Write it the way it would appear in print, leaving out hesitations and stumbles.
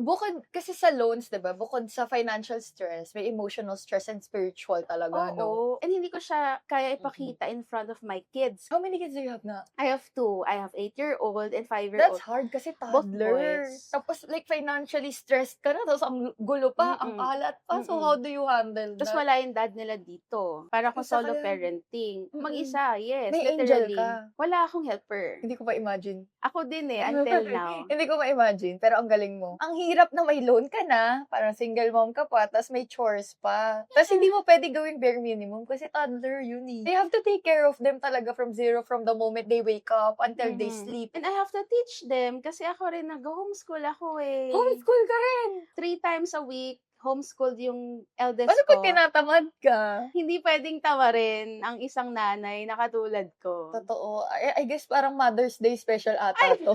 Bukod kasi sa loans, 'di ba, bukod sa financial stress, may emotional stress and spiritual talaga, 'no? Oo, and hindi ko siya kaya Mm. ipakita in front of my kids. How many kids do you have na? I have 2. I have 8-year-old and That's 5-year-old, hard kasi both toddler. boys. Tapos like financially stressed ka na, tapos ang gulo pa, ang Mm, kalat pa. So how mm. do you handle Tas that? wala yung dad nila dito. Para akong Isa ka solo lang. parenting. Mm. Mag-isa, yes, May angel literally. ka. Wala akong helper. Hindi ko ma-imagine. Ako din eh, until now. Hindi ko ma-imagine, pero ang galing mo. Ang hirap na may loan ka na, parang single mom ka pa, tas may chores pa. Tas hindi mo pwede gawing bare minimum kasi toddler yun eh. You have to take care of them talaga from zero, from the moment they wake up until they Mhm. sleep. And I have to teach them kasi ako rin nag-homeschool ako eh. Homeschool ka rin! 3 times a week, homeschooled yung eldest Paano pag ko. tinatamad ka? Hindi pwedeng tawarin ang isang nanay na katulad ko. Totoo. I guess parang Mother's Day special ata Ay! to.